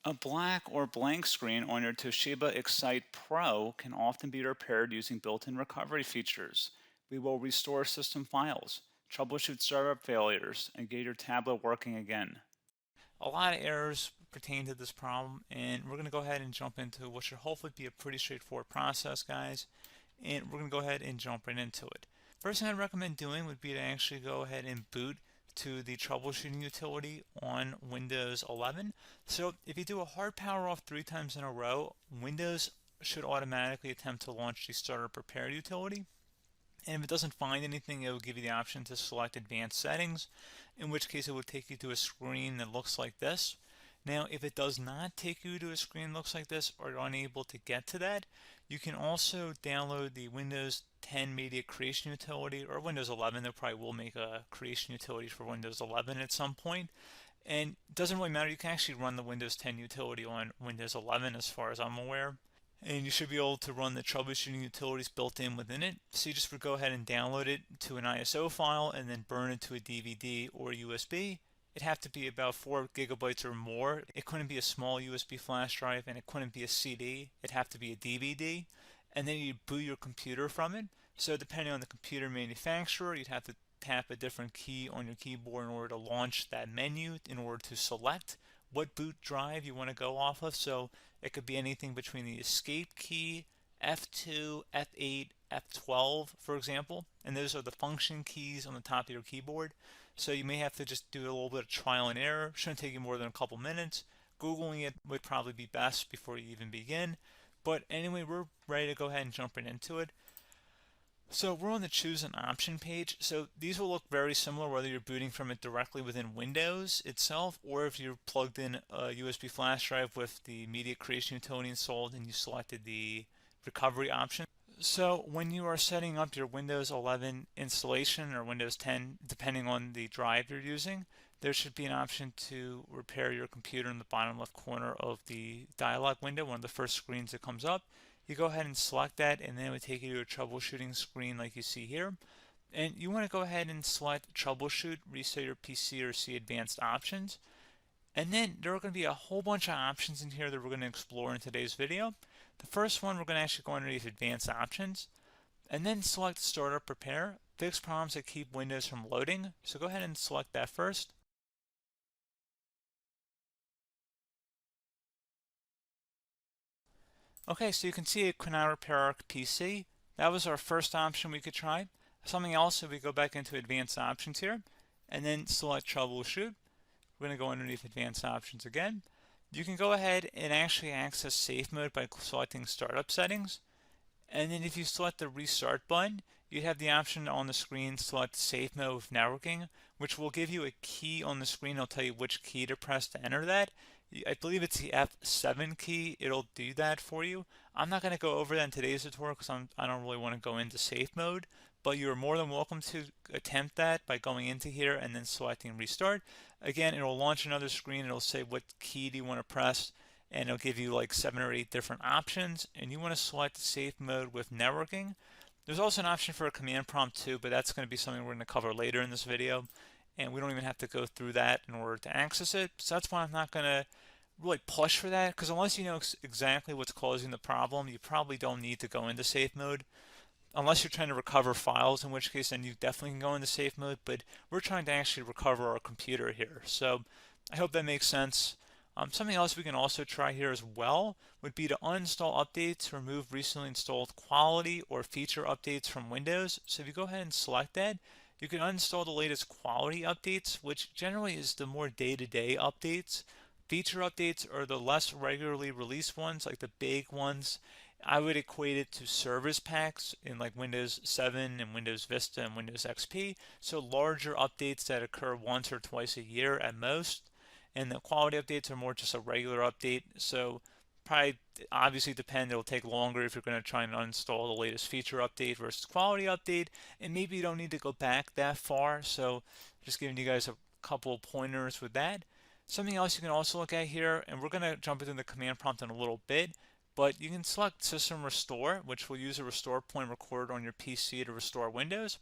A black or blank screen on your Toshiba Excite Pro can often be repaired using built-in recovery features. We will restore system files, troubleshoot startup failures, and get your tablet working again. A lot of errors pertain to this problem, and we're going to go ahead and jump into what should hopefully be a pretty straightforward process, guys. And we're going to go ahead and jump right into it. First thing I'd recommend doing would be to actually go ahead and boot to the troubleshooting utility on Windows 11. So if you do a hard power off 3 times in a row, Windows should automatically attempt to launch the startup repair utility. And if it doesn't find anything, it will give you the option to select advanced settings, in which case it will take you to a screen that looks like this. Now, if it does not take you to a screen that looks like this, or you're unable to get to that, you can also download the Windows 10 Media Creation Utility, or Windows 11. They probably will make a creation utility for Windows 11 at some point. And it doesn't really matter, you can actually run the Windows 10 utility on Windows 11 as far as I'm aware. And you should be able to run the troubleshooting utilities built in within it. So you just would go ahead and download it to an ISO file and then burn it to a DVD or USB. It'd have to be about 4 gigabytes or more. It couldn't be a small USB flash drive, and it couldn't be a CD. It'd have to be a DVD. And then you'd boot your computer from it. So depending on the computer manufacturer, you'd have to tap a different key on your keyboard in order to launch that menu, in order to select what boot drive you want to go off of. So it could be anything between the escape key, F2, F8, F12, for example, and those are the function keys on the top of your keyboard. So you may have to just do a little bit of trial and error. Shouldn't take you more than a couple minutes. Googling it would probably be best before you even begin. But anyway, we're ready to go ahead and jump right into it. So we're on the choose an option page. So these will look very similar whether you're booting from it directly within Windows itself, or if you're plugged in a USB flash drive with the media creation utility installed and you selected the recovery option. So when you are setting up your Windows 11 installation or Windows 10, depending on the drive you're using, there should be an option to repair your computer in the bottom left corner of the dialog window, one of the first screens that comes up. You go ahead and select that, and then it would take you to a troubleshooting screen like you see here. And you want to go ahead and select troubleshoot, reset your PC, or see advanced options. And then there are going to be a whole bunch of options in here that we're going to explore in today's video. The first one, we're going to actually go underneath advanced options, and then select startup repair, fix problems that keep Windows from loading. So go ahead and select that first. Okay, so you can see it could not repair our PC. That was our first option we could try. Something else, if we go back into advanced options here, and then select troubleshoot, we're going to go underneath advanced options again. You can go ahead and actually access safe mode by selecting startup settings. And then if you select the restart button, you have the option on the screen, select safe mode with networking, which will give you a key on the screen. It'll tell you which key to press to enter that. I believe it's the F7 key. It'll do that for you. I'm not going to go over that in today's tutorial because I don't really want to go into safe mode, but you're more than welcome to attempt that by going into here and then selecting restart. Again, it'll launch another screen. It'll say what key do you want to press, and it'll give you like 7 or 8 different options, and you want to select safe mode with networking. There's also an option for a command prompt too, but that's going to be something we're going to cover later in this video, and we don't even have to go through that in order to access it. So that's why I'm not going to really push for that, because unless you know exactly what's causing the problem, you probably don't need to go into safe mode. Unless you're trying to recover files, in which case then you definitely can go into safe mode, but we're trying to actually recover our computer here. So I hope that makes sense. Something else we can also try here as well would be to uninstall updates, remove recently installed quality or feature updates from Windows. So if you go ahead and select that, you can uninstall the latest quality updates, which generally is the more day-to-day updates. Feature updates are the less regularly released ones, like the big ones. I would equate it to service packs in like Windows 7 and Windows Vista and Windows XP. So larger updates that occur once or twice a year at most. And the quality updates are more just a regular update. So probably obviously depend, it'll take longer if you're going to try and uninstall the latest feature update versus quality update. And maybe you don't need to go back that far. So just giving you guys a couple of pointers with that. Something else you can also look at here, and we're going to jump into the command prompt in a little bit, but you can select System Restore, which will use a restore point recorded on your PC to restore Windows.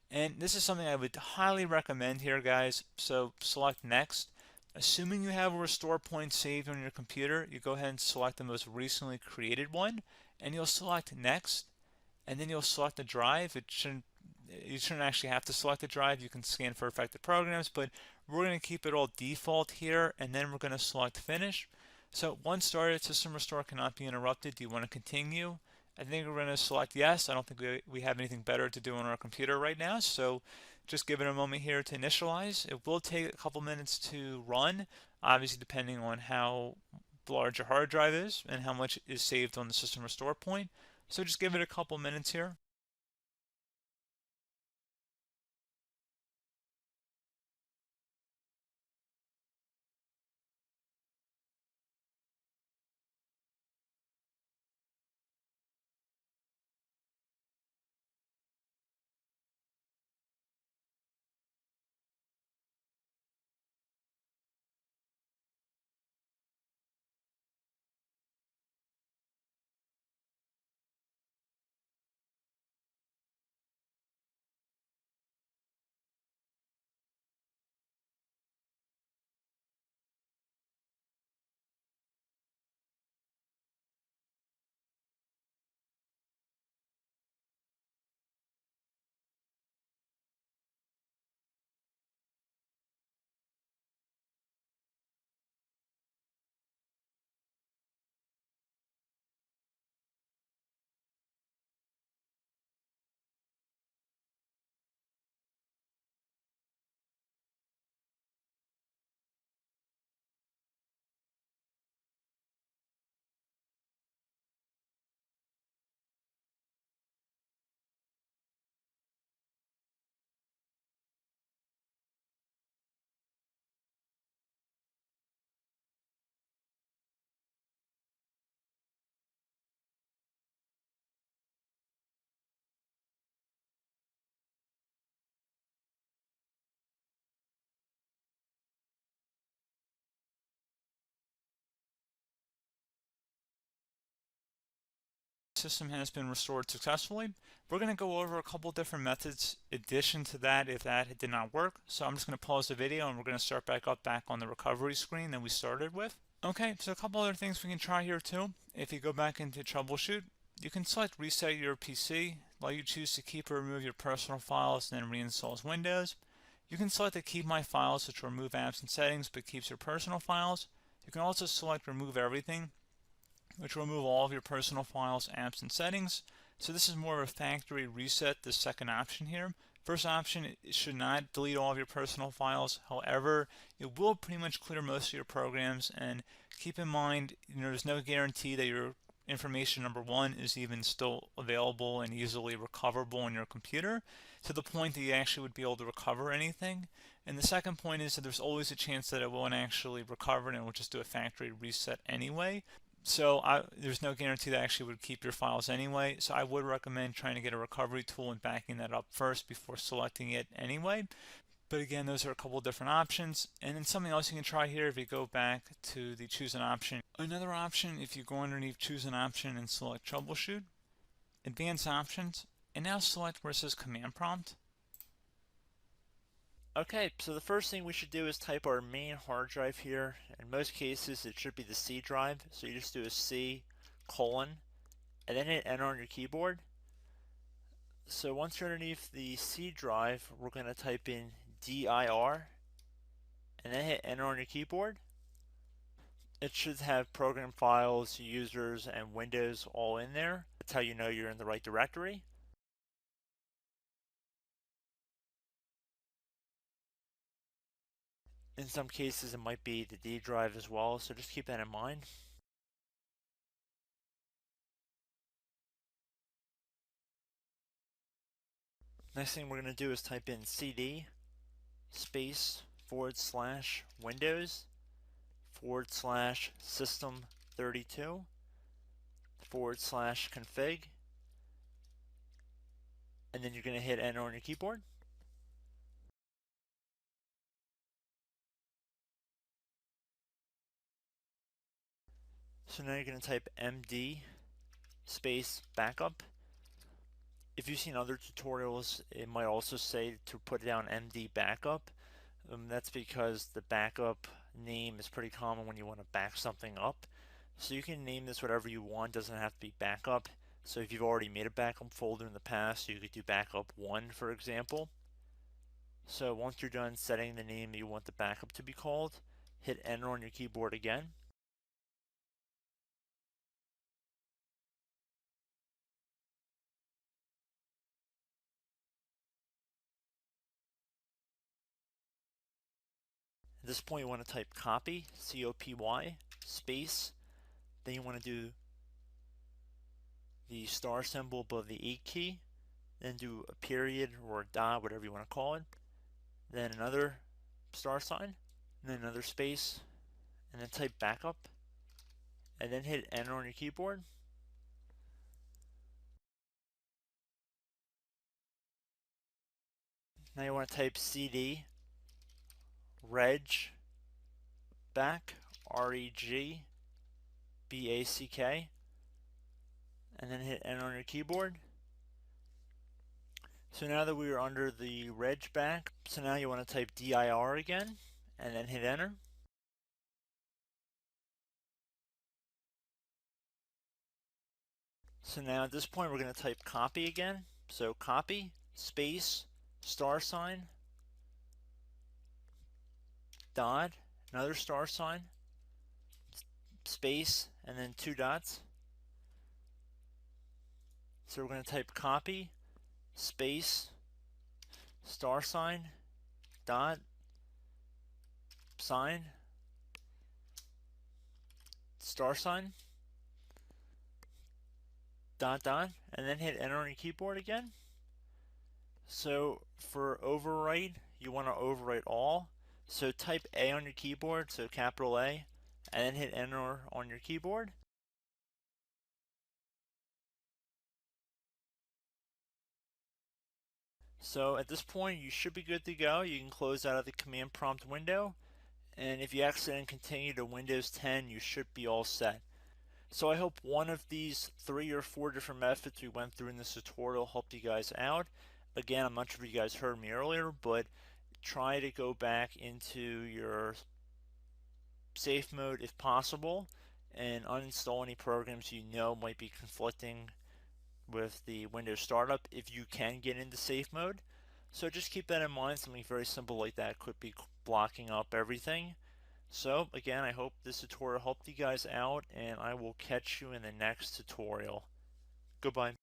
And this is something I would highly recommend here, guys. So select Next. Assuming you have a restore point saved on your computer, you go ahead and select the most recently created one, and you'll select next, and then you'll select the drive. You shouldn't actually have to select the drive. You can scan for affected programs, but we're going to keep it all default here, and then we're going to select finish. So once started, system restore cannot be interrupted. Do you want to continue? I think we're going to select yes. I don't think we have anything better to do on our computer right now, so just give it a moment here to initialize. It will take a couple minutes to run, obviously depending on how large your hard drive is and how much is saved on the system restore point. So just give it a couple minutes here. System has been restored successfully. We're going to go over a couple different methods addition to that if that did not work. So I'm just going to pause the video and we're going to start back up back on the recovery screen that we started with. Okay, so a couple other things we can try here too. If you go back into Troubleshoot, you can select Reset Your PC, let you choose to keep or remove your personal files and then reinstalls Windows. You can select to keep my files, which will remove apps and settings but keeps your personal files. You can also select Remove Everything, which will remove all of your personal files, apps, and settings. So this is more of a factory reset, the second option here. First option, it should not delete all of your personal files. However, it will pretty much clear most of your programs. And keep in mind, there's no guarantee that your information, number one, is even still available and easily recoverable on your computer to the point that you actually would be able to recover anything. And the second point is that there's always a chance that it won't actually recover and it will just do a factory reset anyway. So there's no guarantee that actually would keep your files anyway. So I would recommend trying to get a recovery tool and backing that up first before selecting it anyway. But again, those are a couple different options. And then something else you can try here if you go back to the choose an option. Another option, if you go underneath choose an option and select troubleshoot, advanced options, and now select where it says command prompt. Okay, so the first thing we should do is type our main hard drive here. In most cases, it should be the C drive. So you just do a C colon and then hit enter on your keyboard. So once you're underneath the C drive, we're going to type in dir and then hit enter on your keyboard. It should have program files, users, and Windows all in there. That's how you know you're in the right directory. In some cases, it might be the D drive as well, so just keep that in mind. Next thing we're going to do is type in cd space / Windows / system 32 / config, and then you're going to hit enter on your keyboard. So now you're going to type md space backup. If you've seen other tutorials, it might also say to put down md backup. That's because the backup name is pretty common when you want to back something up. So you can name this whatever you want, doesn't have to be backup. So if you've already made a backup folder in the past, you could do backup 1, for example. So once you're done setting the name that you want the backup to be called, hit enter on your keyboard again. At this point you want to type copy, C-O-P-Y, space, then you want to do the star symbol above the 8 key, then do a period or a dot, whatever you want to call it, then another star sign, and then another space, and then type backup, and then hit enter on your keyboard. Now you want to type cd reg back, R-E-G-B-A-C-K, and then hit enter on your keyboard. So now that we are under the reg back, so now you want to type dir again, and then hit enter. So now at this point we're going to type copy again. So copy, space, star sign, dot, another star sign, space, and then 2 dots. So we're going to type copy, space, star sign, dot, sign, star sign, dot, dot, and then hit enter on your keyboard again. So for overwrite, you want to overwrite all. So type A on your keyboard, so capital A, and then hit enter on your keyboard. So at this point you should be good to go. You can close out of the command prompt window, and if you accidentally continue to Windows 10, you should be all set. So I hope one of these 3 or 4 different methods we went through in this tutorial helped you guys out. Again, I'm not sure if you guys heard me earlier, but try to go back into your safe mode if possible and uninstall any programs you know might be conflicting with the Windows startup if you can get into safe mode. So just keep that in mind. Something very simple like that could be blocking up everything. So again, I hope this tutorial helped you guys out, and I will catch you in the next tutorial. Goodbye.